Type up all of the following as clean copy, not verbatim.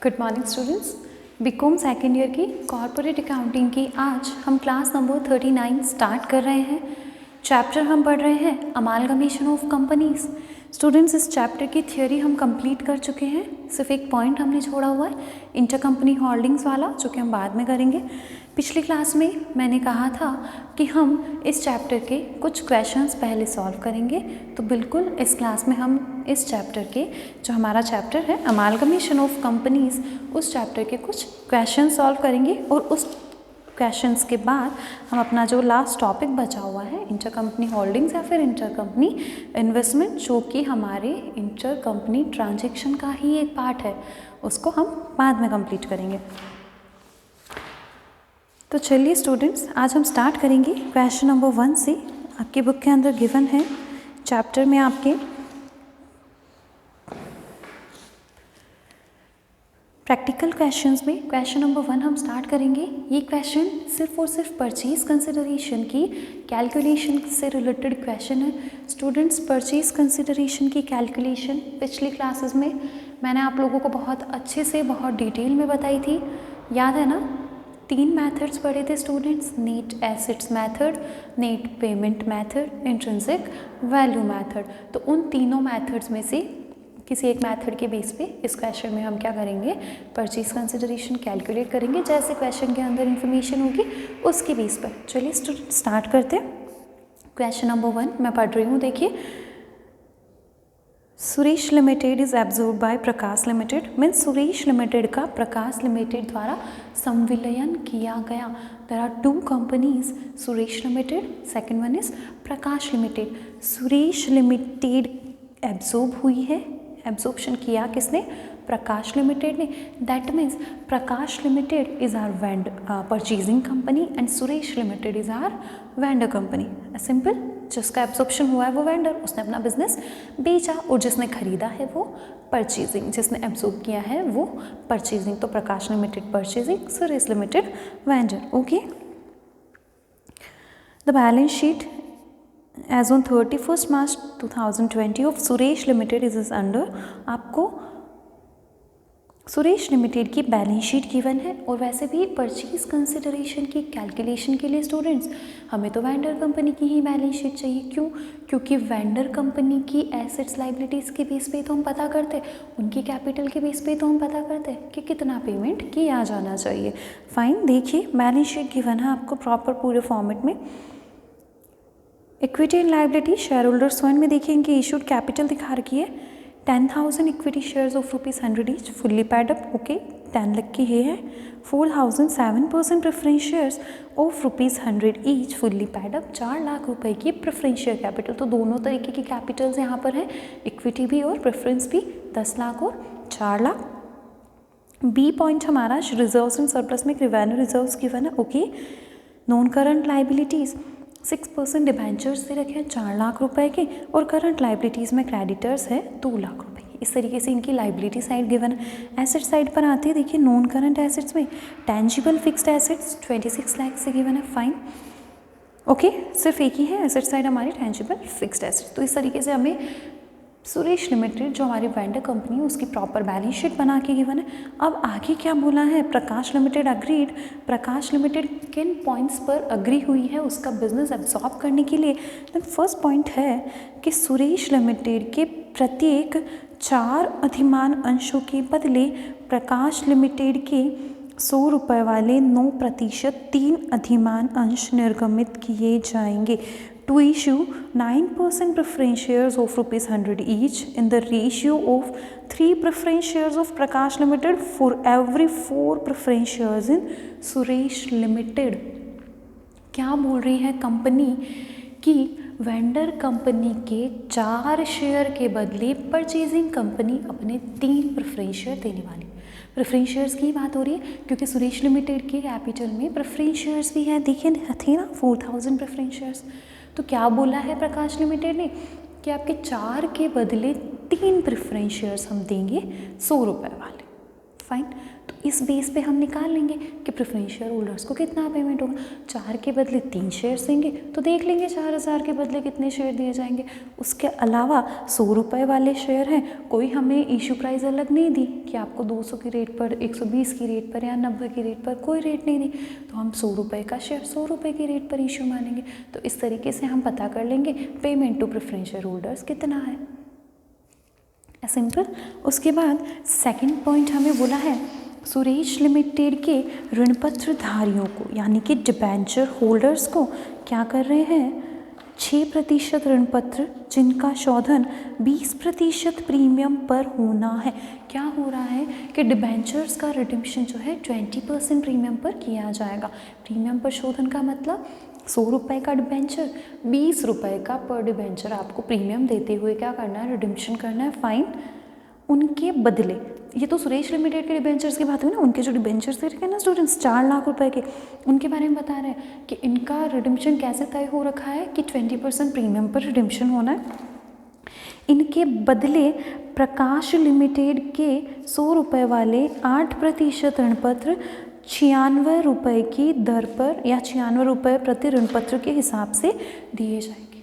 Good morning students. BCom second year की corporate accounting की आज हम क्लास नंबर 39 स्टार्ट कर रहे हैं। चैप्टर हम पढ़ रहे हैं अमालगमेशन ऑफ कंपनीज। स्टूडेंट्स, इस चैप्टर की थियोरी हम कंप्लीट कर चुके हैं, सिर्फ एक पॉइंट हमने छोड़ा हुआ है इंटर कंपनी होल्डिंग्स वाला, जो कि हम बाद में करेंगे। पिछली क्लास में मैंने कहा था कि हम इस चैप्टर के कुछ क्वेश्चंस पहले सॉल्व करेंगे, तो बिल्कुल इस क्लास में हम इस चैप्टर के जो हमारा चैप्टर है अमालगमेशन ऑफ कंपनीज, उस चैप्टर के कुछ क्वेश्चन सॉल्व करेंगे और उस क्वेश्चंस के बाद हम अपना जो लास्ट टॉपिक बचा हुआ है इंटर कंपनी होल्डिंग्स या फिर इंटर कंपनी इन्वेस्टमेंट, जो कि हमारे इंटर कंपनी ट्रांजैक्शन का ही एक पार्ट है, उसको हम बाद में कंप्लीट करेंगे। तो चलिए स्टूडेंट्स, आज हम स्टार्ट करेंगे क्वेश्चन नंबर 1 से। आपकी बुक के अंदर गिवन है चैप्टर में आपके प्रैक्टिकल क्वेश्चंस में क्वेश्चन नंबर 1 हम स्टार्ट करेंगे। ये क्वेश्चन सिर्फ और सिर्फ परचेज कंसिडरेशन की कैलकुलेशन से रिलेटेड क्वेश्चन है। स्टूडेंट्स, परचेज कंसिडरेशन की कैलकुलेशन पिछली क्लासेस में मैंने आप लोगों को बहुत अच्छे से बहुत डिटेल में बताई थी, याद है ना? 3 मेथड्स पढ़े थे students, net assets method, net payment method, intrinsic value method. तो उन तीनों मेथड्स में से किसी एक मेथड के बेस पे इस क्वेश्चन में हम क्या करेंगे, परचेज कंसिडरेशन कैलकुलेट करेंगे। जैसे क्वेश्चन के अंदर इंफॉर्मेशन होगी उसके बेस पर। चलिए स्टूडेंट स्टार्ट करते हैं। क्वेश्चन नंबर 1 मैं पढ़ रही हूँ, देखिए। Suresh limited is absorb by Prakash limited, means Suresh limited का प्रकाश लिमिटेड द्वारा संविलयन किया गया। There are 2 companies, Suresh limited, second one is Prakash limited. Suresh limited absorb हुई है, एब्जॉर्प्शन किया किसने? प्रकाश लिमिटेड ने। That means Prakash limited is our purchasing company and Suresh limited is our vendor company. Simple, जिसका एब्जॉर्प्शन हुआ है वो वेंडर, उसने अपना बिजनेस बेचा, और जिसने खरीदा है वो परचेजिंग, जिसने एब्जॉर्ब किया है वो परचेजिंग। तो Prakash limited purchasing, Suresh limited vendor. Okay, the balance sheet as on 31st March 2020 of Suresh limited is under. आपको सुरेश लिमिटेड की बैलेंस शीट गिवन है, और वैसे भी परचेज कंसिडरेशन की कैलकुलेशन के लिए स्टूडेंट्स हमें तो वेंडर कंपनी की ही बैलेंस शीट चाहिए। क्यों? क्योंकि वेंडर कंपनी की एसेट्स लाइबिलिटीज़ के बेस पे तो हम पता करते, उनकी कैपिटल के बेस पे तो हम पता करते कि कितना पेमेंट किया जाना चाहिए। फाइन, देखिए बैलेंस शीट गिवन है आपको प्रॉपर पूरे फॉर्मेट में। Equity and liability share holders fund में देखिए इनकी इशूड कैपिटल दिखा रखी है 10,000 equity shares of ₹100 each, fully pad up. Okay, 10 lakh की है 4,000 7% preference shares of ₹100 each, fully pad up. 4 lakh रुपए की प्रेफरेंस शेयर कैपिटल। तो दोनों तरीके की कैपिटल्स यहाँ पर है, इक्विटी भी और प्रेफरेंस भी, 10 लाख और 4 लाख। बी पॉइंट हमारा रिजर्व्स एंड सरप्लस में रिवेन्यू रिजर्व्स गिवन है। Okay, non current liabilities 6% debentures दे रखे हैं 4 लाख रुपए के, और करंट लाइबिलिटीज़ में क्रेडिटर्स है 2 लाख रुपए की। इस तरीके से इनकी लाइबिलिटी साइड गिवन है। एसेट साइड पर आती है, देखिए नॉन करंट एसेट्स में टेंजिबल फिक्स्ड एसेट्स 26 लाख से गिवन है। फाइन, ओके, सिर्फ एक ही है एसेट साइड हमारी, टेंजिबल फिक्स्ड एसेट्स। तो इस तरीके से हमें सुरेश लिमिटेड जो हमारी वेंडर कंपनी है उसकी प्रॉपर बैलेंस शीट बना के गिवन है। अब आगे क्या बोला है, प्रकाश लिमिटेड अग्रीड। प्रकाश लिमिटेड किन पॉइंट्स पर अग्री हुई है उसका बिजनेस एब्जॉर्ब करने के लिए? देन फर्स्ट पॉइंट है कि सुरेश लिमिटेड के प्रत्येक 4 अधिमान अंशों के बदले प्रकाश लिमिटेड के 100 रुपये वाले 9% 3 अधिमान अंश निर्गमित किए जाएंगे। To issue 9% preference shares of ₹100 each in the ratio of 3 preference shares of Prakash Limited for every 4 preference shares in Suresh Limited। क्या बोल रही है कंपनी कि वेंडर कंपनी के 4 शेयर के बदले परचेजिंग कंपनी अपने 3 प्रेफरेंस शेयर देने वाली। प्रेफरेंस शेयर्स की बात हो रही है क्योंकि सुरेश लिमिटेड के कैपिटल में प्रेफरेंस शेयर्स भी है, देखिए थे ना 4,000 प्रेफरेंस शेयर्स। तो क्या बोला है प्रकाश लिमिटेड ने कि आपके 4 के बदले 3 प्रेफरेंस शेयर्स हम देंगे 100 रुपये वाले। फाइन। तो इस बेस पे हम निकाल लेंगे कि प्रेफरेंस शेयर होल्डर्स को कितना पेमेंट होगा। 4 के बदले 3 शेयर देंगे तो देख लेंगे 4000 के बदले कितने शेयर दिए जाएंगे। उसके अलावा 100 रुपये वाले शेयर हैं, कोई हमें इशू प्राइस अलग नहीं दी कि आपको 200 की रेट पर, 120 की रेट पर या 90 की रेट पर कोई रेट नहीं दी, तो हम 100 रुपये का शेयर 100 रुपये की रेट पर इशू मानेंगे। तो इस तरीके से हम पता कर लेंगे payment to preference share holders कितना है, सिंपल। उसके बाद सेकंड पॉइंट हमें बोला है सुरेश लिमिटेड के ऋणपत्र धारियों को यानी कि डिबेंचर होल्डर्स को क्या कर रहे हैं, 6% ऋणपत्र जिनका शोधन 20% प्रीमियम पर होना है। क्या हो रहा है कि डिबेंचर्स का रिडीम्पशन जो है 20% प्रीमियम पर किया जाएगा। प्रीमियम पर शोधन का मतलब 100 रुपये का डिबेंचर 20 रुपये का पर डिबेंचर आपको प्रीमियम देते हुए क्या करना है, रिडीम्पशन करना है, फाइन। उनके बदले, ये तो सुरेश लिमिटेड के डिबेंचर्स की बात हुई ना, उनके जो डिबेंचर्स दे रखे हैं ना स्टूडेंट्स 4 लाख रुपए के, उनके बारे में बता रहे हैं कि इनका रिडीम्पशन कैसे तय हो रखा है कि 20% प्रीमियम पर रिडीम्पशन होना है। इनके बदले प्रकाश लिमिटेड के 100 रुपये वाले 8% ऋणपत्र 96 रुपये की दर पर या 96 रुपये प्रति ऋणपत्र के हिसाब से दिए जाएंगे।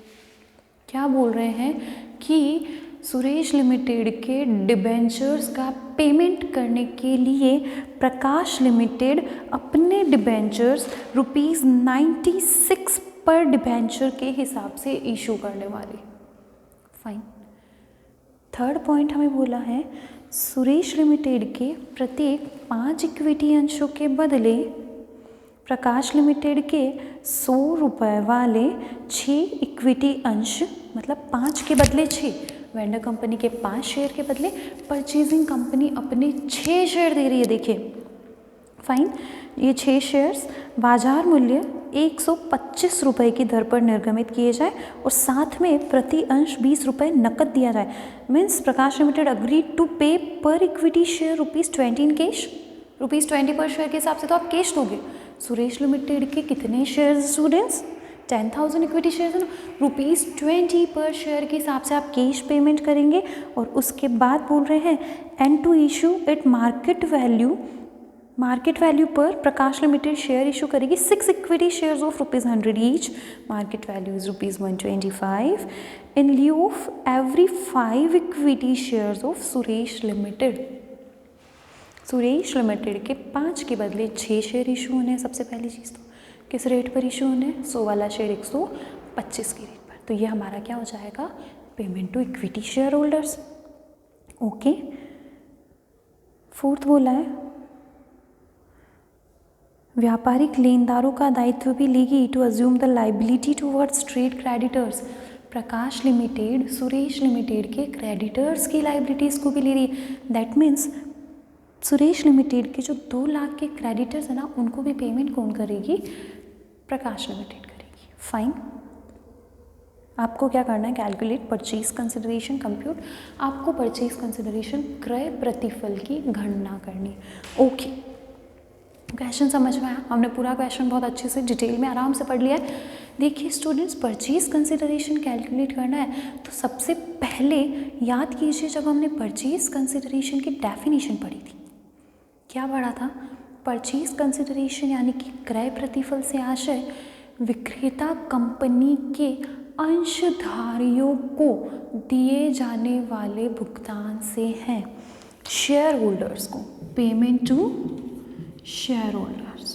क्या बोल रहे हैं कि सुरेश लिमिटेड के डिबेंचर्स का पेमेंट करने के लिए प्रकाश लिमिटेड अपने डिबेंचर्स ₹96 पर डिबेंचर के हिसाब से इशू करने वाले, फाइन। थर्ड पॉइंट हमें बोला है सुरेश लिमिटेड के प्रत्येक 5 इक्विटी अंशों के बदले प्रकाश लिमिटेड के 100 रुपये वाले 6 इक्विटी अंश, मतलब 5 के बदले 6, वेंडर कंपनी के 5 शेयर के बदले परचेजिंग कंपनी अपने 6 शेयर दे रही है। देखिए फाइन, ये 6 शेयर्स बाजार मूल्य 125 रुपये की दर पर निर्गमित किए जाए और साथ में प्रति अंश 20 रुपये नकद दिया जाए। Means Prakash limited agree to pay per equity share ₹20 in cash, ₹20 पर शेयर के हिसाब से तो आप कैश दोगे। सुरेश लिमिटेड के कितने शेयर्स स्टूडेंट्स, 10,000 इक्विटी शेयर है ना, ₹20 पर शेयर के हिसाब से आप कैश पेमेंट करेंगे। और उसके बाद बोल रहे हैं and to issue at market value पर प्रकाश लिमिटेड शेयर इशू करेगी 6 equity shares of ₹100 each, market value is ₹125 in lieu of every 5 equity shares of Suresh limited. Suresh limited के 5 के बदले 6 शेयर इशू होने हैं। सबसे पहली चीज़ तो किस रेट पर इशू होने हैं, 100 वाला शेयर 125 की रेट पर। तो ये हमारा क्या हो जाएगा, payment to equity share holders. Okay, fourth बोला है व्यापारिक लेनदारों का दायित्व भी लेगी to assume the liability towards trade creditors. Prakash limited Suresh limited के क्रेडिटर्स की लाइबिलिटीज़ को भी ले रही है। दैट मीन्स सुरेश लिमिटेड के जो 2 लाख के क्रेडिटर्स है ना, उनको भी पेमेंट कौन करेगी, प्रकाश लिमिटेड करेगी, फाइन। आपको क्या करना है, कैलकुलेट परचेज कंसिडरेशन, कंप्यूट। आपको परचेज कंसिडरेशन क्रय प्रतिफल की गणना करनी है। ओके, क्वेश्चन समझ में आया, हमने पूरा क्वेश्चन बहुत अच्छे से डिटेल में आराम से पढ़ लिया है। देखिए स्टूडेंट्स, परचेज कंसिडरेशन कैलकुलेट करना है तो सबसे पहले याद कीजिए जब हमने परचेज कंसिडरेशन की डेफिनेशन पढ़ी थी, क्या पढ़ा था, परचेज कंसिडरेशन यानी कि क्रय प्रतिफल से आशय विक्रेता कंपनी के अंशधारियों को दिए जाने वाले भुगतान से है शेयर होल्डर्स को, payment to share holders,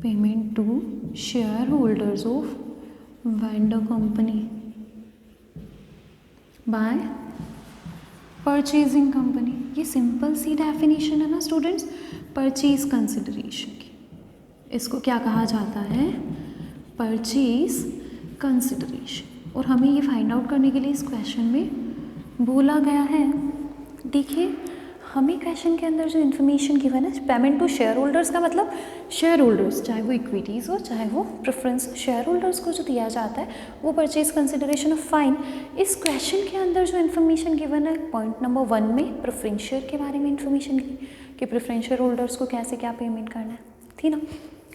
payment to share holders of vendor company by purchasing company. ये सिंपल सी डेफिनेशन है ना स्टूडेंट्स परचेज कंसिडरेशन की। इसको क्या कहा जाता है, परचेज कंसिडरेशन। और हमें ये फाइंड आउट करने के लिए इस क्वेश्चन में बोला गया है, देखिए हमें क्वेश्चन के अंदर जो इन्फॉर्मेशन गिवन है, पेमेंट टू शेयर होल्डर्स का मतलब शेयर होल्डर्स, चाहे वो इक्विटीज़ हो चाहे वो प्रेफरेंस, शेयर होल्डर्स को जो दिया जाता है वो परचेज कंसिडरेशन ऑफ फाइन। इस क्वेश्चन के अंदर जो इन्फॉर्मेशन गिवन है, पॉइंट नंबर 1 में प्रेफरेंस शेयर के बारे में इन्फॉर्मेशन की कि प्रेफरेंस शेयर होल्डर्स को कैसे क्या पेमेंट करना है, थी ना।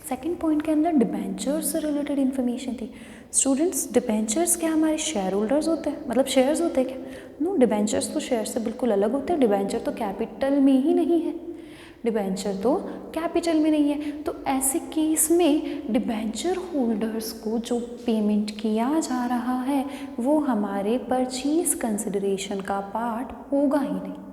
सेकंड पॉइंट के अंदर डिबेंचर्स से रिलेटेड इन्फॉर्मेशन थी। स्टूडेंट्स, डिबेंचर्स क्या हमारे शेयर होल्डर्स होते हैं, मतलब शेयर्स होते हैं क्या? नो, डिबेंचर्स तो शेयर से बिल्कुल अलग होते हैं। डिबेंचर तो कैपिटल में ही नहीं है, डिबेंचर तो कैपिटल में नहीं है। तो ऐसे केस में डिबेंचर होल्डर्स को जो पेमेंट किया जा रहा है वो हमारे परचेज कंसिडरेशन का पार्ट होगा ही नहीं।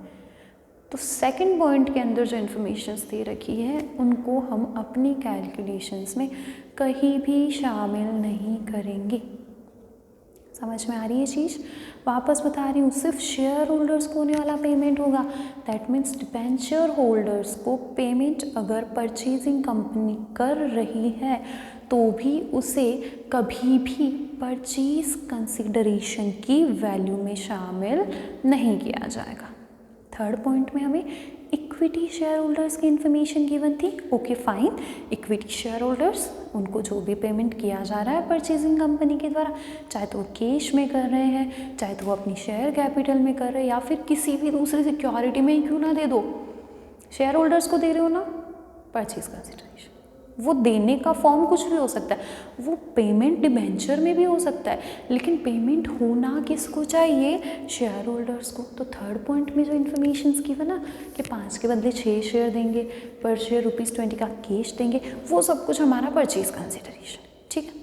तो सेकंड पॉइंट के अंदर जो इन्फॉर्मेशंस दे रखी है उनको हम अपनी कैलकुलेशंस में कहीं भी शामिल नहीं करेंगे। समझ में आ रही है चीज़? वापस बता रही हूँ, सिर्फ शेयर होल्डर्स को होने वाला पेमेंट होगा। दैट मीन्स डिबेंचर होल्डर्स को पेमेंट अगर परचेजिंग कंपनी कर रही है तो भी उसे कभी भी परचेज कंसिडरेशन की वैल्यू में शामिल नहीं किया जाएगा। थर्ड पॉइंट में हमें इक्विटी शेयर होल्डर्स की इन्फॉर्मेशन गिवन थी। Okay fine, equity share holders, उनको जो भी पेमेंट किया जा रहा है परचेजिंग कंपनी के द्वारा, चाहे तो वो कैश में कर रहे हैं, चाहे तो वो अपनी शेयर कैपिटल में कर रहे हैं, या फिर किसी भी दूसरी सिक्योरिटी में ही क्यों ना दे दो, शेयर होल्डर्स को दे रहे हो ना परचेज कंसिडरेशन। वो देने का फॉर्म कुछ भी हो सकता है, वो पेमेंट डिबेंचर में भी हो सकता है, लेकिन पेमेंट होना किसको चाहिए? शेयर होल्डर्स को। तो थर्ड पॉइंट में जो इन्फॉर्मेशन गिवन ना कि 5 के बदले 6 शेयर देंगे, पर शेयर ₹20 का कैश देंगे, वो सब कुछ हमारा परचेज कंसिडरेशन, ठीक है।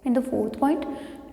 In the fourth point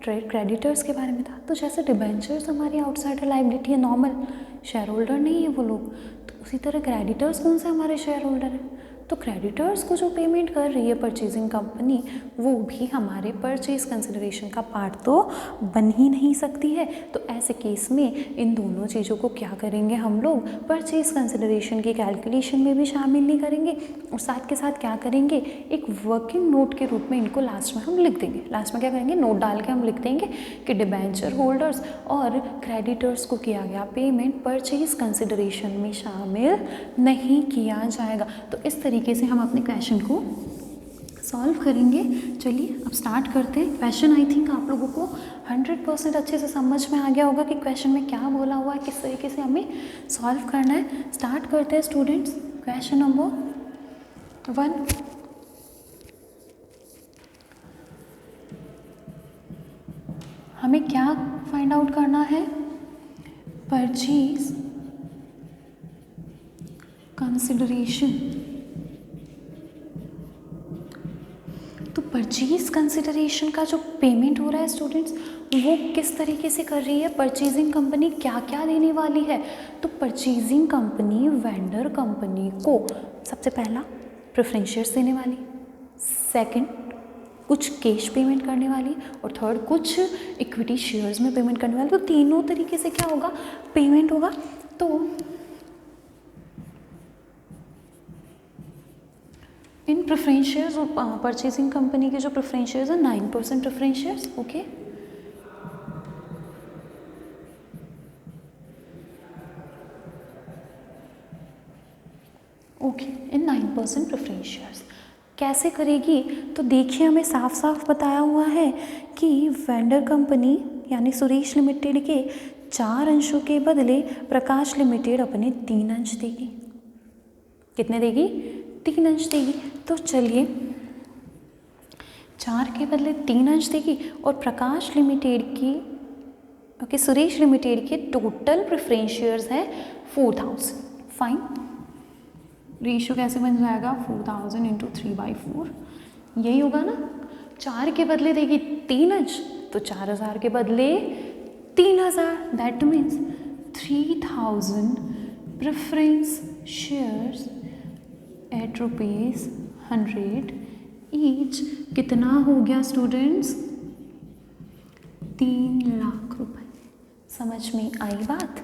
trade creditors के बारे में था। तो जैसे डिबेंचर्स हमारी आउटसाइडर लाइबिलिटी है, नॉर्मल, शेयर होल्डर नहीं है वो लोग, तो उसी तरह क्रेडिटर्स कौन से हमारे शेयर होल्डर हैं? तो क्रेडिटर्स को जो पेमेंट कर रही है परचेजिंग कंपनी वो भी हमारे परचेज कंसिडरेशन का पार्ट तो बन ही नहीं सकती है। तो ऐसे केस में इन दोनों चीज़ों को क्या करेंगे हम लोग? परचेज कंसिडरेशन की कैलकुलेशन में भी शामिल नहीं करेंगे, और साथ के साथ क्या करेंगे? एक वर्किंग नोट के रूप में इनको लास्ट में हम लिख देंगे। लास्ट में क्या करेंगे? नोट डाल के हम लिख देंगे कि डिबेंचर होल्डर्स और क्रेडिटर्स को किया गया पेमेंट परचेज कंसिडरेशन में शामिल नहीं किया जाएगा। तो इस तरीके से हम अपने क्वेश्चन को सॉल्व करेंगे। चलिए अब स्टार्ट करते हैं। क्वेश्चन आई थिंक आप लोगों को 100% अच्छे से समझ में आ गया होगा कि क्वेश्चन में क्या बोला हुआ है, किस तरीके से हमें सॉल्व करना है। स्टार्ट करते हैं स्टूडेंट्स। क्वेश्चन नंबर 1, हमें क्या फाइंड आउट करना है? Purchase consideration. तो परचेज कंसिडरेशन का जो पेमेंट हो रहा है स्टूडेंट्स वो किस तरीके से कर रही है? परचेजिंग कंपनी क्या क्या देने वाली है? तो परचेजिंग कंपनी वेंडर कंपनी को सबसे पहला प्रेफरेंस शेयर्स देने वाली, सेकंड कुछ कैश पेमेंट करने वाली, और थर्ड कुछ इक्विटी शेयर्स में पेमेंट करने वाली। तो तीनों तरीके से क्या होगा? पेमेंट होगा। तो इन प्रेफरेंस शेयर्स और परचेजिंग कंपनी के जो प्रेफरेंस शेयर्स है 9% प्रेफरेंस शेयर्स, ओके। ओके, इन 9% प्रेफरेंस शेयर्स कैसे करेगी? तो देखिए हमें साफ साफ बताया हुआ है कि वेंडर कंपनी यानी सुरेश लिमिटेड के 4 अंशों के बदले प्रकाश लिमिटेड अपने 3 अंश देगी। कितने देगी? 3 अंश देगी। तो चलिए 4 के बदले 3 अंश देगी, और प्रकाश लिमिटेड की ओके सुरेश लिमिटेड के टोटल प्रेफरेंस शेयर्स हैं 4000। फाइन, रेशियो कैसे बन जाएगा? 4000 इंटू 3/4, यही होगा ना। 4 के बदले देगी 3 अंश, तो 4000 के बदले 3000, that means 3000 preference shares at ₹100 each. कितना हो गया स्टूडेंट्स? 3 लाख रुपए। समझ में आई बात?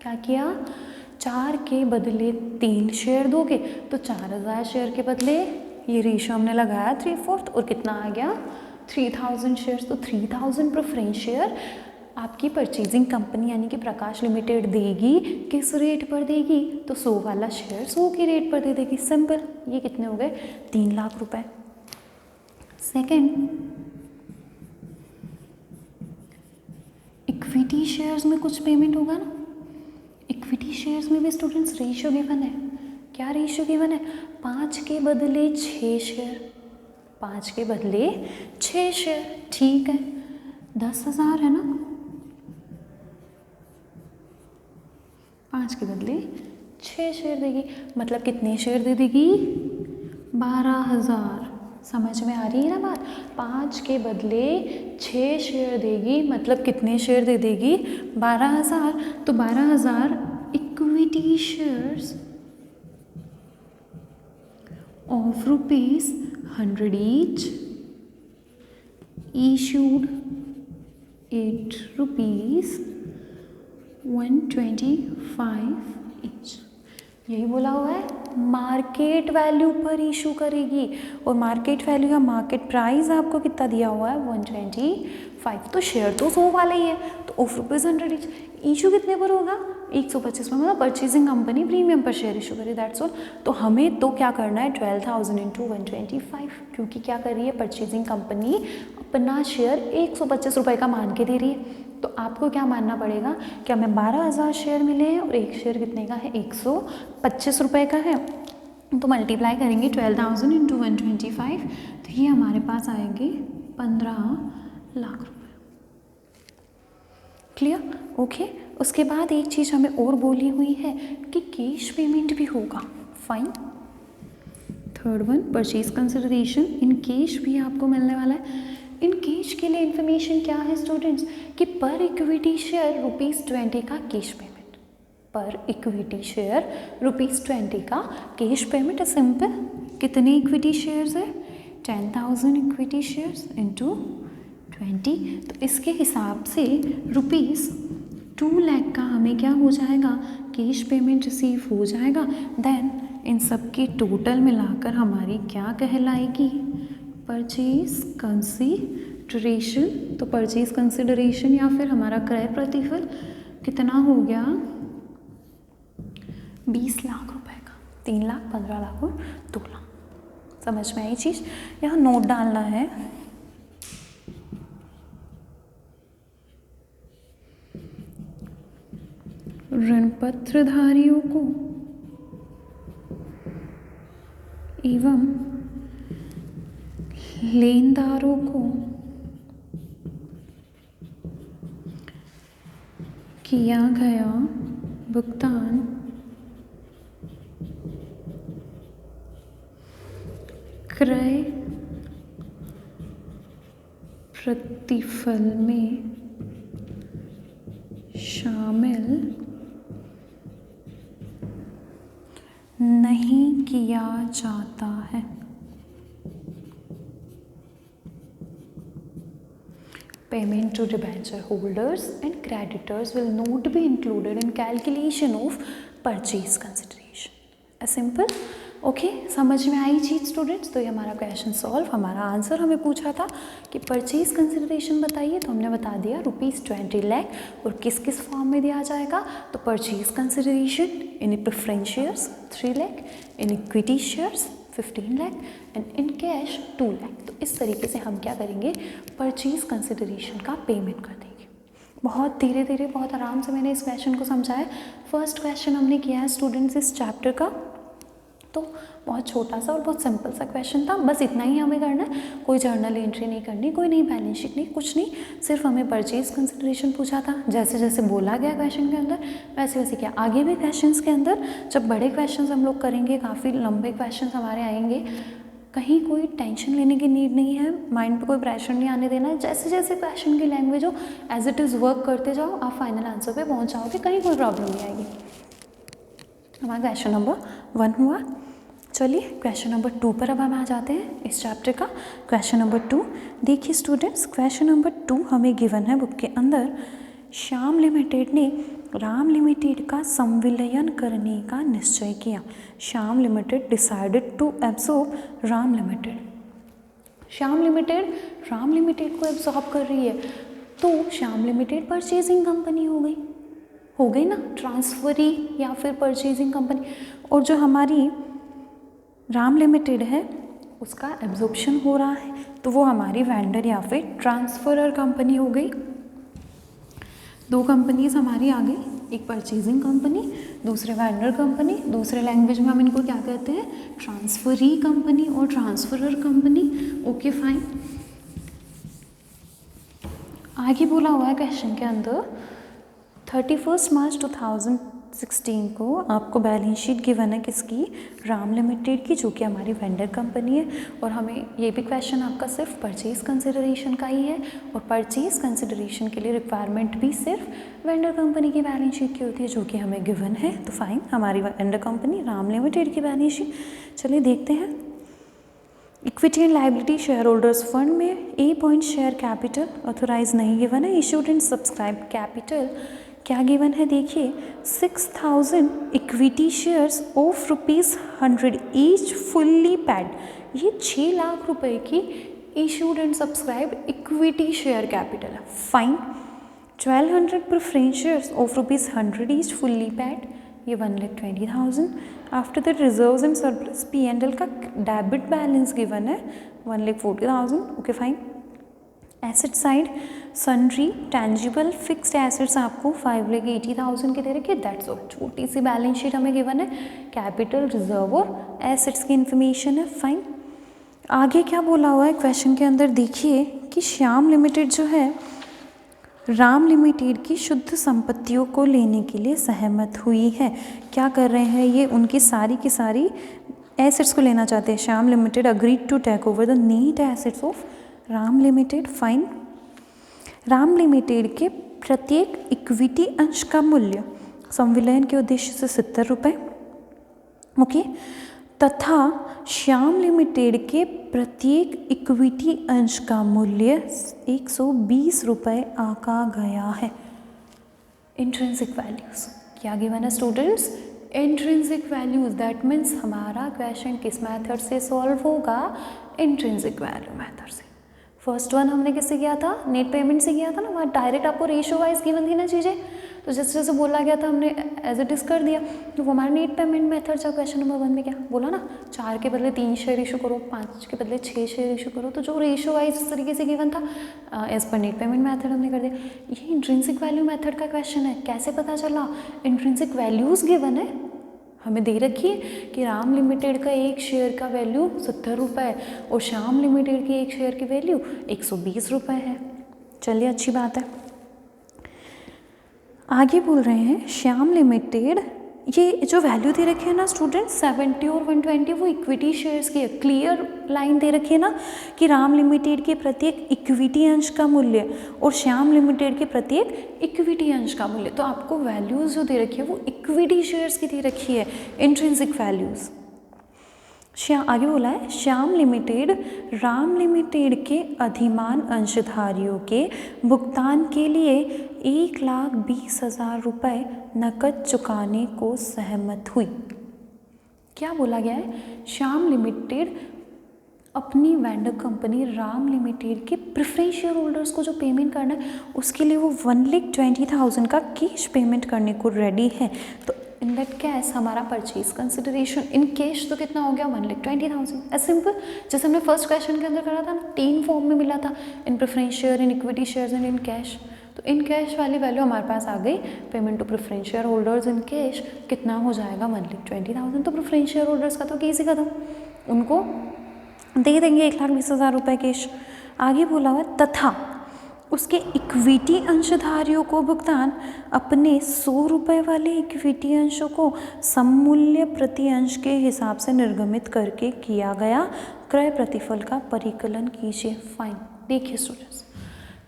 क्या किया? 4 के बदले 3 शेयर दोगे तो 4000 शेयर के बदले ये रेशियो हमने लगाया 3/4, और कितना आ गया? 3000 शेयर्स। तो 3000 प्रेफरेंस शेयर आपकी परचेजिंग कंपनी यानी कि प्रकाश लिमिटेड देगी। किस रेट पर देगी? तो 100 वाला शेयर 100 के रेट पर दे देगी। सिंपल। ये कितने हो गए? 3 लाख रुपए। सेकेंड, इक्विटी शेयर्स में कुछ पेमेंट होगा ना। इक्विटी शेयर्स में भी स्टूडेंट्स रेशियो गिवन है। क्या रेशियो गिवन है? 5 के बदले 6 शेयर। 5 के बदले 6 शेयर, ठीक है, 10,000 है ना, 5 के बदले 6 शेयर देगी, मतलब कितने शेयर दे देगी, 12,000। समझ में आ रही है ना बात, 5 के बदले 6 शेयर देगी, मतलब कितने शेयर दे देगी, 12,000। तो 12,000 equity shares of ₹100 each issued ₹125 each। यही बोला हुआ है, मार्केट वैल्यू पर इशू करेगी, और मार्केट वैल्यू या मार्केट प्राइस आपको कितना दिया हुआ है, 125। तो शेयर तो 100 वाला ही है, तो ऑफ ₹100 ईच। इशू कितने पर होगा, 125 पर, मतलब परचेजिंग कंपनी प्रीमियम पर शेयर इशू करे, दैट्स ऑल। तो हमें तो क्या करना है, 12,000 × 125, क्योंकि क्या कर रही है परचेजिंग कंपनी, अपना शेयर 125 रुपये का मान के दे रही है। तो आपको क्या मानना पड़ेगा कि हमें 12,000 शेयर मिले हैं और एक शेयर कितने का है, 125 रुपये का है। तो मल्टीप्लाई करेंगे 12,000 × 125, तो ये हमारे पास आएंगे 15 लाख रुपए। Clear, okay. उसके बाद एक चीज़ हमें और बोली हुई है कि कैश पेमेंट भी होगा, fine. Third one, purchase consideration in cash भी आपको मिलने वाला है। इन कैश के लिए इन्फॉर्मेशन क्या है स्टूडेंट्स, कि पर इक्विटी शेयर ₹20 का कैश पेमेंट, पर इक्विटी शेयर ₹20 का कैश पेमेंट है, सिंपल। कितने इक्विटी शेयर्स है, 10,000 इक्विटी शेयर्स इंटू 20, तो इसके हिसाब से ₹2 लाख का हमें क्या हो जाएगा, कैश पेमेंट रिसीव हो जाएगा। देन इन सब की टोटल मिलाकर हमारी क्या कहलाएगी, परचेज कंसिडरेशन। तो परचेज कंसिडरेशन या फिर हमारा क्रय प्रतिफल कितना हो गया, 20 लाख रुपए का, 3 लाख, 15 लाख और 2 लाख। समझ में आई चीज़, यहाँ नोट डालना है। ऋण पत्रधारियों को एवं लेनदारों को किया गया भुगतान क्रय प्रतिफल में शामिल नहीं किया जाता है। Payment to debenture holders and creditors will not be included in calculation of purchase consideration. As simple, okay, समझ में आई चीज़ स्टूडेंट्स। तो ये हमारा क्वेश्चन सॉल्व, हमारा आंसर हमें पूछा था कि परचेज कंसिडरेशन बताइए, तो हमने बता दिया ₹20 लाख, और किस किस फॉर्म में दिया जाएगा, तो purchase consideration in preference shares 3 lakh, in equity shares 15 lakh and in cash 2 lakh. तो इस तरीके से हम क्या करेंगे, परचेज कंसिडरेशन का पेमेंट कर देंगे। बहुत धीरे धीरे, बहुत आराम से मैंने इस क्वेश्चन को समझाया। फर्स्ट क्वेश्चन हमने किया है स्टूडेंट्स इस चैप्टर का, तो बहुत छोटा सा और बहुत सिंपल सा क्वेश्चन था। बस इतना ही हमें करना है, कोई जर्नल एंट्री नहीं करनी, कोई नहीं बैलेंस शीट नहीं, कुछ नहीं, सिर्फ हमें परचेज कंसिडरेशन पूछा था। जैसे जैसे बोला गया क्वेश्चन के अंदर वैसे वैसे क्या, आगे भी क्वेश्चंस के अंदर जब बड़े क्वेश्चंस हम लोग करेंगे, काफ़ी लंबे क्वेश्चंस हमारे आएंगे, कहीं कोई टेंशन लेने की नीड नहीं है, माइंड पे कोई प्रेशर नहीं आने देना है। जैसे जैसे क्वेश्चन की लैंग्वेज हो, एज इट इज़ वर्क करते जाओ, आप फाइनल आंसर पे पहुंच जाओगे, कहीं कोई प्रॉब्लम नहीं आएगी। हमारा क्वेश्चन नंबर 1 हुआ। चलिए क्वेश्चन नंबर 2 पर अब हम आ जाते हैं इस चैप्टर का। क्वेश्चन नंबर 2 देखिए स्टूडेंट्स, क्वेश्चन नंबर 2 हमें गिवन है बुक के अंदर। श्याम लिमिटेड ने राम लिमिटेड का संविलयन करने का निश्चय किया। Shyam limited decided to absorb Ram limited. Shyam limited Ram limited को एब्सॉर्ब कर रही है, तो श्याम लिमिटेड परचेजिंग कंपनी हो गई ना, ट्रांसफरी या फिर परचेजिंग कंपनी। और जो हमारी राम लिमिटेड है उसका एब्जॉर्प्शन हो रहा है, तो वो हमारी वेंडर या फिर ट्रांसफरर कंपनी हो गई। 2 कंपनीज हमारी आ गई, एक परचेजिंग कंपनी, दूसरे वेंडर कंपनी, दूसरे लैंग्वेज में हम इनको क्या कहते हैं, ट्रांसफरी कंपनी और ट्रांसफरर कंपनी। Okay fine. आगे बोला हुआ है क्वेश्चन के अंदर 31 मार्च 2016 को आपको बैलेंस शीट गिवन है किसकी, राम लिमिटेड की, जो कि हमारी वेंडर कंपनी है। और हमें ये भी क्वेश्चन आपका सिर्फ परचेज कंसिडरेशन का ही है, और परचेज कंसिडरेशन के लिए रिक्वायरमेंट भी सिर्फ वेंडर कंपनी की बैलेंस शीट की होती है, जो कि हमें गिवन है। तो फाइन, हमारी वेंडर कंपनी राम लिमिटेड की बैलेंस शीट। चलिए देखते हैं। Equity and liability share holders fund में A point share capital authorise नहीं गिवन है। इशूड एंड सब्सक्राइब कैपिटल क्या गिवन है, देखिए 6000 equity shares of ₹100 each fully paid. ये 6 लाख रुपए की issued and subscribe equity share capital है। Fine. 1200 preference shares of ₹100 each fully paid, ये 1,20,000। After that reserves and surplus P&L का डेबिट बैलेंस गिवन है 1,40,000। Okay fine. Asset side sundry tangible fixed assets आपको 5,80,000 के दे रखे, दैट्स ऑल। छोटी सी balance sheet हमें given है, कैपिटल, रिजर्व और एसेट्स की इन्फॉर्मेशन है। फाइन। आगे क्या बोला हुआ है क्वेश्चन के अंदर, देखिए कि श्याम लिमिटेड जो है राम लिमिटेड की शुद्ध संपत्तियों को लेने के लिए सहमत हुई है। क्या कर रहे हैं ये, उनकी सारी की सारी एसेट्स को लेना चाहते हैं। Shyam limited agreed to take over the net assets of Ram limited. Fine. Ram limited के प्रत्येक इक्विटी अंश का मूल्य संविलयन के उद्देश्य से 70 रुपये, ओके, तथा श्याम लिमिटेड के प्रत्येक इक्विटी अंश का मूल्य 120 रुपये आका गया है। इंट्रिंसिक वैल्यूज क्या गिवन है students, intrinsic values. That means हमारा क्वेश्चन किस मेथड से सॉल्व होगा, इंट्रिंसिक वैल्यू मेथड से। फर्स्ट वन हमने किससे किया था, नेट पेमेंट से किया था ना, वहाँ डायरेक्ट आपको रेशियो वाइज गिवन थी ना चीज़ें, तो जैसे जैसे बोला गया था हमने एज इट इज़ कर दिया। तो वो हमारा नेट पेमेंट मेथड था। क्वेश्चन नंबर 1 में क्या बोला ना, 4 के बदले 3 शेयर इशू करो, 5 के बदले 6 शेयर इशू करो। तो जो रेशियो वाइज इस तरीके से गिवन था as per net payment method हमने कर दिया। ये इंट्रिंसिक वैल्यू मेथड का क्वेश्चन है। कैसे पता चला, इंट्रिंसिक वैल्यूज़ गिवन है, हमें दे रखी है कि राम लिमिटेड का एक शेयर का वैल्यू 70 रुपये और श्याम लिमिटेड की एक शेयर की वैल्यू 120 रुपये है। चलिए अच्छी बात है। आगे बोल रहे हैं श्याम लिमिटेड, ये जो वैल्यू दे रखी है ना स्टूडेंट 70 और 120, वो इक्विटी शेयर्स की है। क्लियर लाइन दे रखी है ना कि राम लिमिटेड के प्रत्येक इक्विटी अंश का मूल्य और श्याम लिमिटेड के प्रत्येक इक्विटी अंश का मूल्य। तो आपको वैल्यूज़ जो दे रखी है वो इक्विटी शेयर्स की दे रखी है, इंट्रिंसिक वैल्यूज़। आगे बोला है श्याम लिमिटेड राम लिमिटेड के अधिमान अंशधारियों के भुगतान के लिए 1,20,000 रुपये नकद चुकाने को सहमत हुई। क्या बोला गया है, श्याम लिमिटेड अपनी वेंडर कंपनी राम लिमिटेड के प्रेफरेंस शेयर होल्डर्स को जो पेमेंट करना है उसके लिए वो 1,20,000 का कैश पेमेंट करने को रेडी है। तो इन दैट कैश हमारा परचेज कंसिडरेशन इन कैश तो कितना हो गया, 1,20,000। एज सिंपल जैसे हमने फर्स्ट क्वेश्चन के अंदर करा था ना, 3 फॉर्म में मिला था, in preference share, in equity shares and in cash. तो इन कैश वाली वैल्यू हमारे पास आ गई, payment to preference share holders in cash कितना हो जाएगा, 1,20,000। तो प्रेफरेंस शेयर होल्डर्स का तो कैसे खत्म, उनको दे देंगे 1,20,000 रुपये कैश। आगे बोला हुआ तथा उसके इक्विटी अंशधारियों को भुगतान अपने 100 रुपये वाले इक्विटी अंशों को सममूल्य प्रति अंश के हिसाब से निर्गमित करके किया गया। क्रय प्रतिफल का परिकलन कीजिए। फाइन। देखिए स्टूडेंट्स,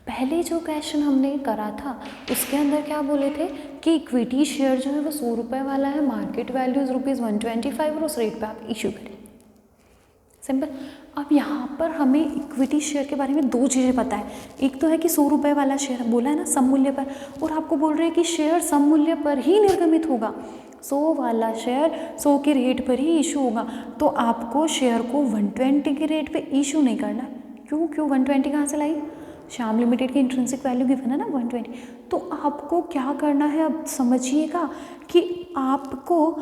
पहले जो क्वेश्चन हमने करा था उसके अंदर क्या बोले थे कि इक्विटी शेयर जो है वो 100 रुपये वाला है, मार्केट वैल्यूज ₹125 और उस रेट पे आप इशू करें। सिंपल। अब यहाँ पर हमें इक्विटी शेयर के बारे में 2 चीज़ें पता है। एक तो है कि 100 रुपये वाला शेयर बोला है ना सममूल्य पर, और आपको बोल रहे हैं कि शेयर सममूल्य पर ही निर्गमित होगा। 100 वाला शेयर 100 के रेट पर ही इशू होगा। तो आपको शेयर को 120 के रेट पे इशू नहीं करना। क्यों 120 कहाँ से लाई, श्याम लिमिटेड की इंट्रिंसिक वैल्यू गिवन है ना 120। तो आपको क्या करना है, अब समझिएगा कि आपको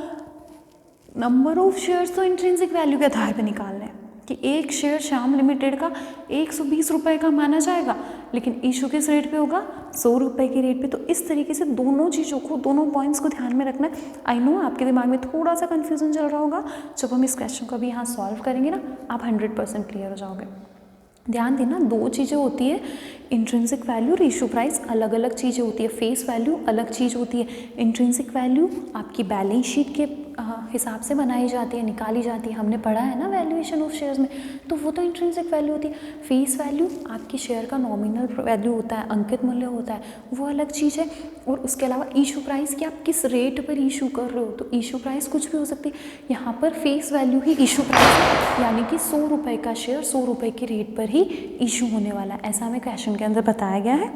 नंबर ऑफ शेयर्स तो इंट्रिंसिक वैल्यू के आधार पर निकालना है। कि एक शेयर श्याम लिमिटेड का 120 रुपये का माना जाएगा, लेकिन इशू किस रेट पे होगा, 100 रुपये के रेट पे। तो इस तरीके से दोनों चीज़ों को, दोनों पॉइंट्स को ध्यान में रखना है। आई नो आपके दिमाग में थोड़ा सा कन्फ्यूजन चल रहा होगा, जब हम इस क्वेश्चन को अभी यहाँ सॉल्व करेंगे ना, आप 100% क्लियर हो जाओगे। ध्यान देना, दो चीज़ें होती है, इंट्रिंसिक वैल्यू और इशू प्राइस अलग अलग चीज़ें होती है। फेस वैल्यू अलग चीज़ होती है। इंट्रिंसिक वैल्यू आपकी बैलेंस शीट के हिसाब से बनाई जाती है, निकाली जाती है, हमने पढ़ा है ना वैल्यूएशन ऑफ शेयर्स में, तो वो तो इंट्रिंसिक वैल्यू होती है। फेस वैल्यू आपकी शेयर का नॉमिनल वैल्यू होता है, अंकित मूल्य होता है, वो अलग चीज़ है। और उसके अलावा इशू प्राइस कि आप किस रेट पर इशू कर रहे हो, तो इशू प्राइस कुछ भी हो सकती है। यहाँ पर फेस वैल्यू ही इशू प्राइस है, यानी कि 100 रुपये का शेयर 100 रुपये के रेट पर ही इशू होने वाला है, ऐसा हमें क्वेश्चन के अंदर बताया गया है।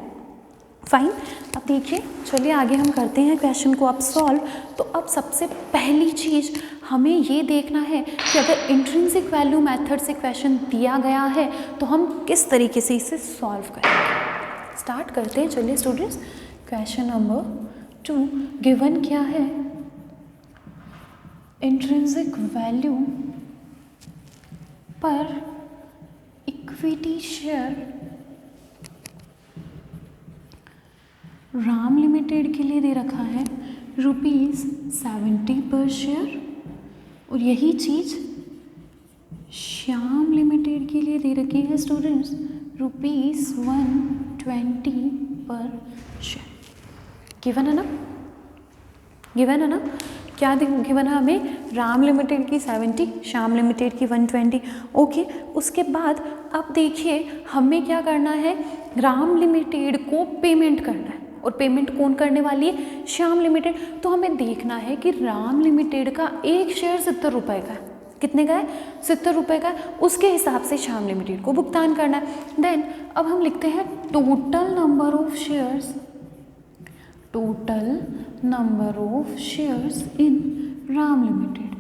फाइन, अब देखिए, चलिए आगे हम करते हैं क्वेश्चन को अब सॉल्व। तो अब सबसे पहली चीज़ हमें ये देखना है कि अगर इंट्रिंसिक वैल्यू मेथड से क्वेश्चन दिया गया है तो हम किस तरीके से इसे सॉल्व करेंगे। स्टार्ट करते हैं, चलिए स्टूडेंट्स। क्वेश्चन नंबर 2 गिवन क्या है, इंट्रिंसिक वैल्यू पर इक्विटी शेयर राम लिमिटेड के लिए दे रखा है ₹70 पर शेयर, और यही चीज़ श्याम लिमिटेड के लिए दे रखी है स्टूडेंट्स ₹120 पर शेयर। गिवन है ना, गिवन है ना, क्या गिवन है हमें, राम लिमिटेड की 70, श्याम लिमिटेड की 120। ओके, उसके बाद अब देखिए हमें क्या करना है, राम लिमिटेड को पेमेंट करना है, और पेमेंट कौन करने वाली है, श्याम लिमिटेड। तो हमें देखना है कि राम लिमिटेड का एक शेयर 70 रुपये का है, कितने का है, 70 रुपये का है, उसके हिसाब से श्याम लिमिटेड को भुगतान करना है। देन अब हम लिखते हैं total number of shares, total number of shares in Ram limited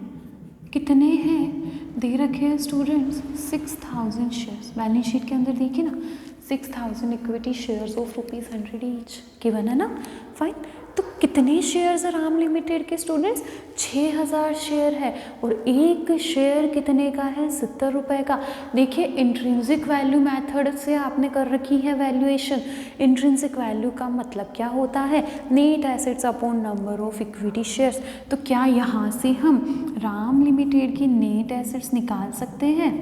कितने हैं, दे रखे हैं स्टूडेंट्स 6000 शेयर्स। बैलेंस शीट के अंदर देखिए ना, 6000 equity shares of ₹100 each given है ना। फाइन, तो कितने शेयर्स है राम लिमिटेड के स्टूडेंट्स, 6000 शेयर है, और एक शेयर कितने का है, 70 रुपये का। देखिए इंट्रिंसिक वैल्यू मेथड से आपने कर रखी है वैल्यूएशन। इंट्रिंसिक वैल्यू का मतलब क्या होता है, net assets upon number of equity shares. तो क्या यहाँ से हम राम लिमिटेड की नेट एसेट्स निकाल सकते हैं,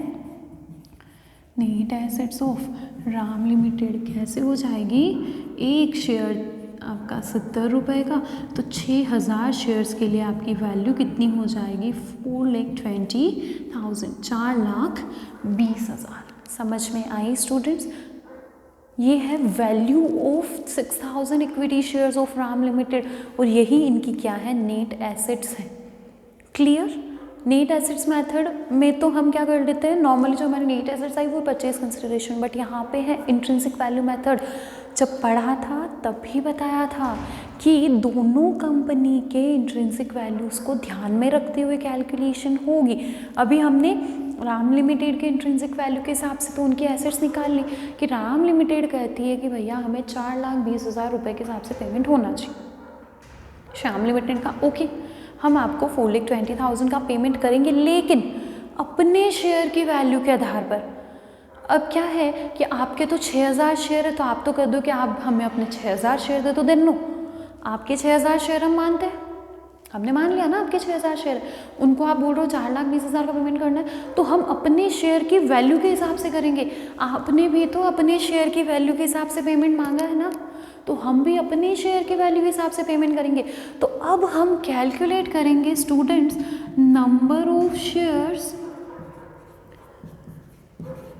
net assets of Ram limited कैसे हो जाएगी, एक शेयर आपका 70 रुपये का, तो 6000 शेयर्स के लिए आपकी वैल्यू कितनी हो जाएगी, 4,20,000, 4,20,000। समझ में आई स्टूडेंट्स, ये है value of 6000 equity shares of Ram limited, और यही इनकी क्या है, नेट एसेट्स है। क्लियर। नेट एसेट्स मेथड में तो हम क्या कर लेते हैं, नॉर्मली जो हमारे नेट एसेट्स आई वो परचेज कंसिडरेशन, बट यहाँ पे है इंट्रिंसिक वैल्यू मेथड। जब पढ़ा था तब भी बताया था कि दोनों कंपनी के इंट्रिंसिक वैल्यूज़ को ध्यान में रखते हुए कैलकुलेशन होगी। अभी हमने राम लिमिटेड के इंट्रिंसिक वैल्यू के हिसाब से तो उनकी एसेट्स निकाल ली कि राम लिमिटेड कहती है कि भैया हमें 4,20,000 रुपये के हिसाब से पेमेंट होना चाहिए। श्याम लिमिटेड का ओके, हम आपको 4,20,000 का पेमेंट करेंगे, लेकिन अपने शेयर की वैल्यू के आधार पर। अब क्या है कि आपके तो 6000 शेयर है, तो आप तो कर दो कि आप हमें अपने 6000 शेयर दे, तो देन नो, आपके 6000 शेयर हम मानते हैं, हमने मान लिया ना आपके 6000 शेयर, उनको आप बोल रहे हो 4,20,000 का पेमेंट करना है, तो हम अपने शेयर की वैल्यू के हिसाब से करेंगे। आपने भी तो अपने शेयर की वैल्यू के हिसाब से पेमेंट मांगा है ना, तो हम भी अपने शेयर के वैल्यू के हिसाब से पेमेंट करेंगे। तो अब हम कैलकुलेट करेंगे students number of shares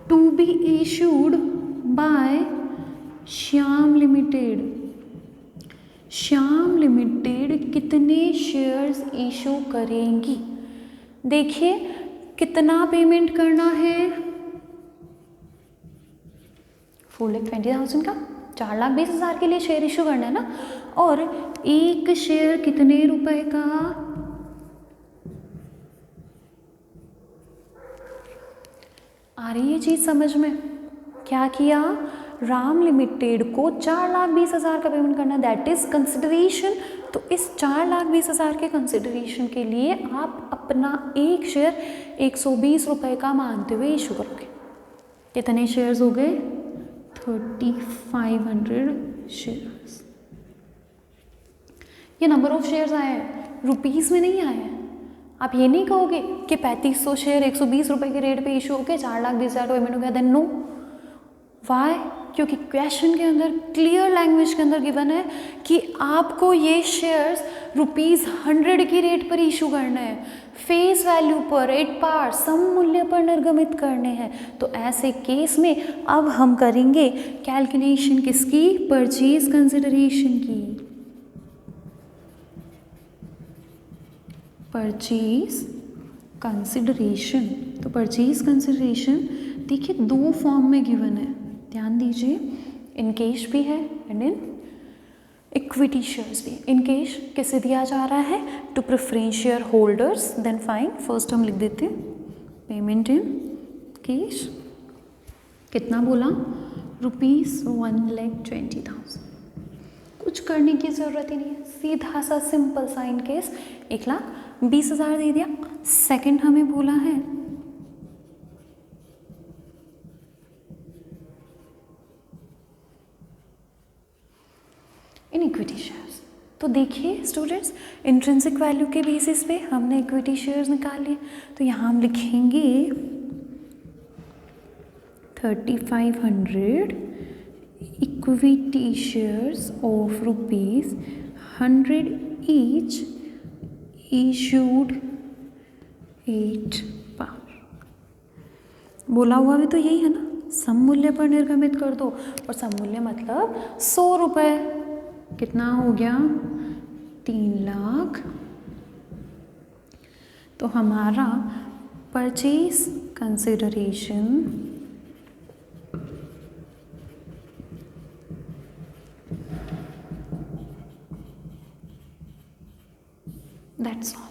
to be issued by Shyam limited. Shyam limited कितने शेयर्स इशू करेंगी, देखिए कितना पेमेंट करना है, 4,20,000 का, 4,20,000 के लिए शेयर इशू करना है ना, और एक शेयर कितने रुपए का, आ रही है चीज समझ में। क्या किया, राम लिमिटेड को 4,20,000 का पेमेंट करना, दैट इज कंसिडरेशन। तो इस 4,20,000 के कंसिडरेशन के लिए आप अपना एक शेयर 120 रुपये का मानते हुए इशू करोगे। कितने शेयर्स हो गए? 3500 शेयर्स। ये नंबर ऑफ शेयर्स आए हैं, रुपीज़ में नहीं आए हैं। आप ये नहीं कहोगे कि 3500 शेयर 120 रुपये के रेट पे इशू होकर 4,20,000 का पेमेंट हो गया, देन नो। वाई? क्योंकि क्वेश्चन के अंदर क्लियर लैंग्वेज के अंदर गिवन है कि आपको ये शेयर्स ₹100 की रेट पर इशू करना है, फेस वैल्यू पर, एट पार, सम मूल्य पर निर्गमित करने हैं। तो ऐसे केस में अब हम करेंगे कैलकुलेशन किसकी? परचेज कंसिडरेशन की। परचेज कंसिडरेशन, तो परचेज कंसिडरेशन देखिए 2 फॉर्म में गिवन है, ध्यान दीजिए, इन कैश भी है एंड इन इक्विटी शेयर्स भी। इन कैश किसे दिया जा रहा है? To preference share holders. Then fine, first हम लिख देते हैं पेमेंट इन कैश। कितना बोला? ₹1,20,000। कुछ करने की ज़रूरत ही नहीं है, सीधा सा सिंपल सा इन केस 1,20,000 दे दिया। सेकंड हमें बोला है इन इक्विटी शेयर्स। तो देखिए स्टूडेंट्स, इंट्रिंसिक वैल्यू के बेसिस पे हमने इक्विटी शेयर्स निकाल लिए। तो यहाँ हम लिखेंगे 3,500 equity shares of ₹100 each issued 8 पार। बोला हुआ भी तो यही है ना, सम मूल्य पर निर्गमित कर दो, और सम मूल्य मतलब 100 रुपये। कितना हो गया? 3 लाख। तो हमारा परचेज कंसिडरेशन दैट्स ऑल।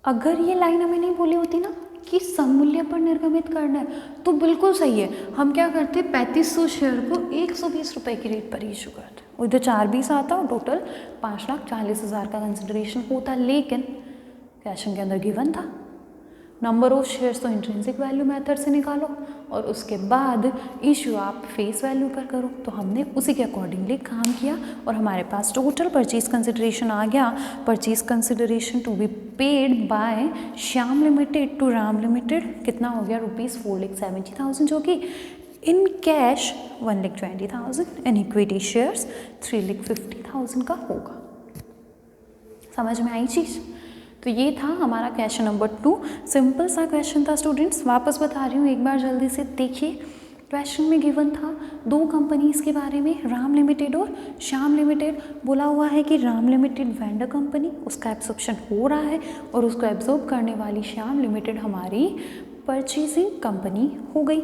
अगर ये लाइन हमें नहीं बोली होती ना कि सम मूल्य पर निर्गमित करना है, तो बिल्कुल सही है, हम क्या करते? 3500 शेयर को 120 रुपये की रेट पर इशू करते, उधर 4,20 आता और टोटल 5,40,000 का कंसिडरेशन होता। लेकिन क्वेश्चन के अंदर गिवन था नंबर ऑफ शेयर्स, तो इंट्रिंसिक वैल्यू मेथड से निकालो और उसके बाद इशू आप फेस वैल्यू पर करो। तो हमने उसी के अकॉर्डिंगली काम किया और हमारे पास टोटल परचेज कंसिडरेशन आ गया। Purchase consideration to be paid by Shyam limited to Ram limited कितना हो गया? ₹4,70,000, जो कि in cash 1,20,000, in equity shares 3,50,000 का होगा। समझ में आई चीज़? तो ये था हमारा क्वेश्चन नंबर 2। सिंपल सा क्वेश्चन था स्टूडेंट्स, वापस बता रही हूँ एक बार जल्दी से देखिए। क्वेश्चन में गिवन था 2 कंपनीज़ के बारे में, राम लिमिटेड और श्याम लिमिटेड। बोला हुआ है कि राम लिमिटेड वेंडर कंपनी, उसका एब्सॉर्प्शन हो रहा है और उसको एब्जॉर्ब करने वाली श्याम लिमिटेड हमारी परचेजिंग कंपनी हो गई।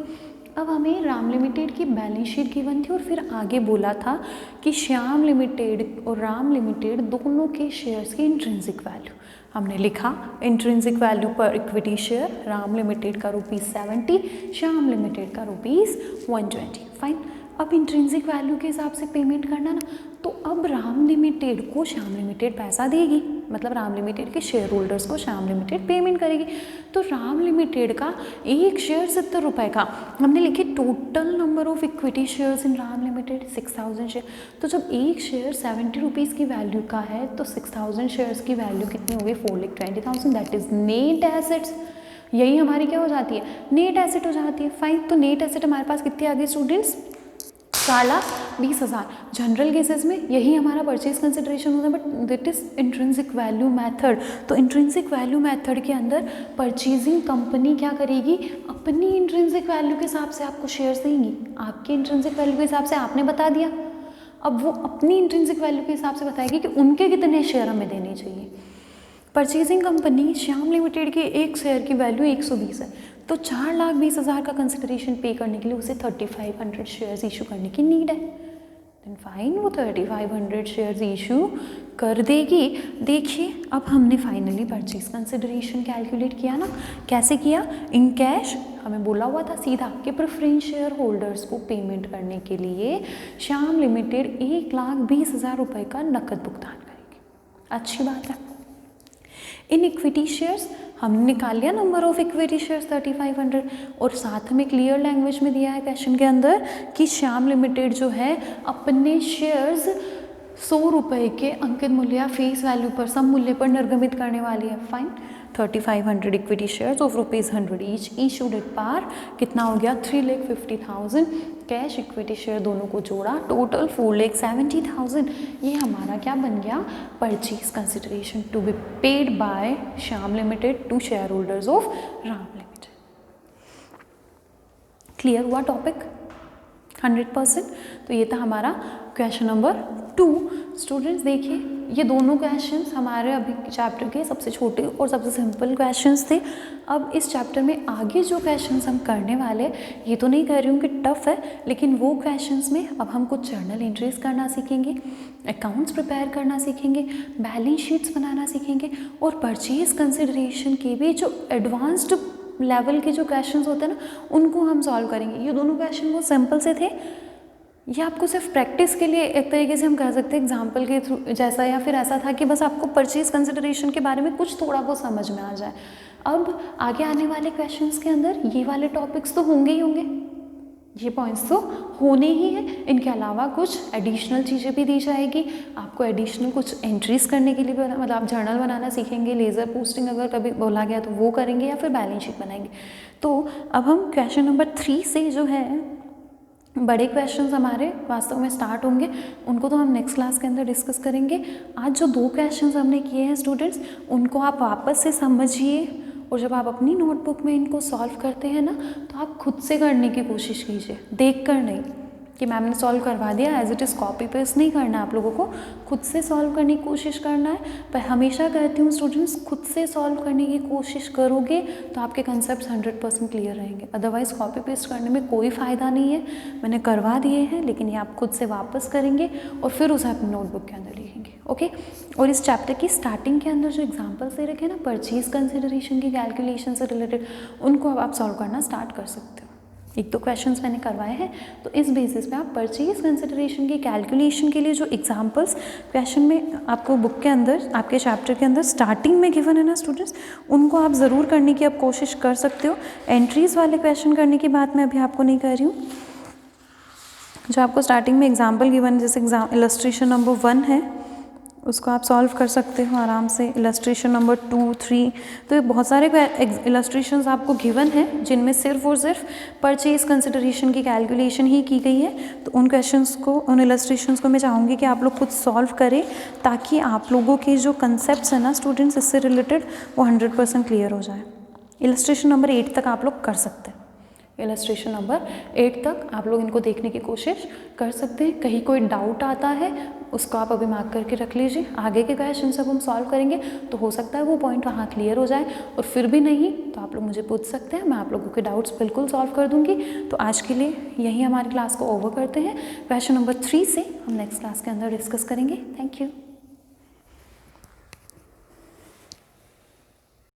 अब हमें राम लिमिटेड की बैलेंस शीट गिवन थी और फिर आगे बोला था कि श्याम लिमिटेड और राम लिमिटेड दोनों के शेयर्स की इंट्रिंसिक वैल्यू हमने लिखा। इंट्रिंसिक वैल्यू पर इक्विटी शेयर राम लिमिटेड का ₹70, श्याम लिमिटेड का ₹120। फाइन। अब इंट्रिंसिक वैल्यू के हिसाब से पेमेंट करना ना, तो अब राम लिमिटेड को श्याम लिमिटेड पैसा देगी, मतलब राम लिमिटेड के शेयर होल्डर्स को श्याम लिमिटेड पेमेंट करेगी। तो राम लिमिटेड का एक शेयर 70 रुपये का, हमने लिखे total number of equity shares in Ram limited 6,000 share. तो जब एक शेयर 70 रुपीज़ की वैल्यू का है तो 6,000 शेयर्स की वैल्यू कितनी हो गई? 4,20,000, दैट इज नेट एसेट्स। यही हमारी क्या हो जाती है? नेट एसेट हो जाती है। फाइन। तो नेट एसेट हमारे पास कितनी आ गई स्टूडेंट्स? 4,20,000। जनरल केसेस में यही हमारा परचेज कंसिडरेशन होता है, but that is intrinsic value method. तो इंट्रिंसिक वैल्यू मेथड के अंदर परचेजिंग कंपनी क्या करेगी? अपनी इंट्रिंसिक वैल्यू के हिसाब से आपको शेयर्स देंगी। आपकी इंट्रिंसिक वैल्यू के हिसाब से आपने बता दिया, अब वो अपनी इंट्रिंसिक वैल्यू के हिसाब से बताएगी कि उनके कितने शेयर हमें देने चाहिए। परचेजिंग कंपनी श्याम लिमिटेड के एक शेयर की वैल्यू 120 है, तो 4,20,000 का कंसिडरेशन पे करने के लिए उसे 3,500 शेयर्स इशू करने की नीड है। देन फाइन, वो 3500 शेयर्स इशू कर देगी। देखिए अब हमने फाइनली परचेज कंसिडरेशन कैलकुलेट किया ना, कैसे किया? इन कैश, हमें बोला हुआ था सीधा कि प्रेफरेंस शेयर होल्डर्स को पेमेंट करने के लिए श्याम लिमिटेड 1,20,000 रुपये का नकद भुगतान करेगी। अच्छी बात है। इन इक्विटी शेयर्स हमने निकाल लिया नंबर ऑफ इक्विटी शेयर्स 3500, और साथ में क्लियर लैंग्वेज में दिया है क्वेश्चन के अंदर कि श्याम लिमिटेड जो है अपने शेयर्स 100 रुपये के अंकित मूल्य या फेस वैल्यू पर, सम मूल्य पर निर्गमित करने वाली है। Fine, 3500 equity shares of ₹100 each issued at par, कितना हो गया? 3,50,000 कैश इक्विटी शेयर दोनों को जोड़ा, टोटल 4,70,000। ये हमारा क्या बन गया? Purchase consideration to be paid by Shyam limited to share holders of Ram limited. Clear हुआ टॉपिक 100%? तो ये था हमारा क्वेश्चन नंबर 2। स्टूडेंट्स देखिए, ये दोनों क्वेश्चंस हमारे अभी चैप्टर के सबसे छोटे और सबसे सिंपल क्वेश्चंस थे। अब इस चैप्टर में आगे जो क्वेश्चंस हम करने वाले, ये तो नहीं कह रही हूँ कि टफ है, लेकिन वो क्वेश्चंस में अब हम कुछ जर्नल एंट्रीज करना सीखेंगे, अकाउंट्स प्रिपेयर करना सीखेंगे, बैलेंस शीट्स बनाना सीखेंगे, और परचेज कंसिडरेशन के भी जो एडवांस्ड लेवल के जो क्वेश्चंस होते हैं ना, उनको हम सॉल्व करेंगे। ये दोनों क्वेश्चन बहुत सिंपल से थे, ये आपको सिर्फ प्रैक्टिस के लिए एक तरीके से हम कह सकते हैं एग्जाम्पल के थ्रू जैसा, या फिर ऐसा था कि बस आपको परचेज कंसिडरेशन के बारे में कुछ थोड़ा बहुत समझ में आ जाए। अब आगे आने वाले क्वेश्चंस के अंदर ये वाले टॉपिक्स तो होंगे ही होंगे, ये पॉइंट्स तो होने ही हैं। इनके अलावा कुछ एडिशनल चीज़ें भी दी जाएगी, आपको एडिशनल कुछ एंट्रीज करने के लिए भी, मतलब आप जर्नल बनाना सीखेंगे, लेज़र पोस्टिंग अगर कभी बोला गया तो वो करेंगे, या फिर बैलेंस शीट बनाएंगे। तो अब हम क्वेश्चन नंबर 3 से जो है बड़े क्वेश्चंस हमारे वास्तव में स्टार्ट होंगे, उनको तो हम नेक्स्ट क्लास के अंदर डिस्कस करेंगे। आज जो 2 क्वेश्चंस हमने किए हैं स्टूडेंट्स, उनको आप वापस से समझिए, और जब आप अपनी नोटबुक में इनको सॉल्व करते हैं ना, तो आप खुद से करने की कोशिश कीजिए, देख कर नहीं कि मैम ने सॉल्व करवा दिया, as it is copy paste नहीं करना, आप लोगों को खुद से सॉल्व करने की कोशिश करना है। पर हमेशा कहती हूँ स्टूडेंट्स, खुद से सॉल्व करने की कोशिश करोगे तो आपके कंसेप्ट 100% क्लियर रहेंगे, अदरवाइज़ कॉपी पेस्ट करने में कोई फ़ायदा नहीं है। मैंने करवा दिए हैं, लेकिन ये आप खुद से वापस करेंगे और फिर उसे अपनी नोटबुक के अंदर लिखेंगे, ओके। और इस चैप्टर की स्टार्टिंग के अंदर जो एग्जाम्पल्स दे रखे हैं ना परचेज कंसिडरेशन की कैलकुलेशन से रिलेटेड, उनको अब आप सॉल्व करना स्टार्ट कर सकते हो। 1-2 क्वेश्चंस मैंने करवाए हैं, तो इस बेसिस पे आप परचेज कंसिडरेशन की कैलकुलेशन के लिए जो एग्जांपल्स क्वेश्चन में आपको बुक के अंदर, आपके चैप्टर के अंदर स्टार्टिंग में गिवन है ना स्टूडेंट्स, उनको आप ज़रूर करने की आप कोशिश कर सकते हो। एंट्रीज़ वाले क्वेश्चन करने की बात मैं अभी आपको नहीं कर रही हूँ। जो आपको स्टार्टिंग में एग्जाम्पल गिवन है, जैसे इलस्ट्रेशन नंबर 1 है, उसको आप सॉल्व कर सकते हो आराम से। इलस्ट्रेशन नंबर 2, 3, तो ये बहुत सारे इलस्ट्रेशंस आपको गिवन हैं, जिनमें सिर्फ और सिर्फ परचेज कंसिडरेशन की कैलकुलेशन ही की गई है। तो उन क्वेश्चंस को, उन इलस्ट्रेशंस को मैं चाहूँगी कि आप लोग खुद सॉल्व करें, ताकि आप लोगों के जो कंसेप्ट्स हैं ना स्टूडेंट्स, इससे रिलेटेड वो 100% क्लियर हो जाए। इलस्ट्रेशन नंबर 8 तक आप लोग कर सकते हैं। इलस्ट्रेशन नंबर 8 तक आप लोग इनको देखने की कोशिश कर सकते हैं। कहीं कोई डाउट आता है, उसको आप अभी मार्क करके रख लीजिए। आगे के क्वेश्चन सब हम सॉल्व करेंगे, तो हो सकता है वो पॉइंट वहाँ क्लियर हो जाए, और फिर भी नहीं तो आप लोग मुझे पूछ सकते हैं, मैं आप लोगों के डाउट्स बिल्कुल सॉल्व कर दूँगी। तो आज के लिए यही हमारी क्लास को ओवर करते हैं। क्वेश्चन नंबर 3 से हम नेक्स्ट क्लास के अंदर डिस्कस करेंगे। Thank you.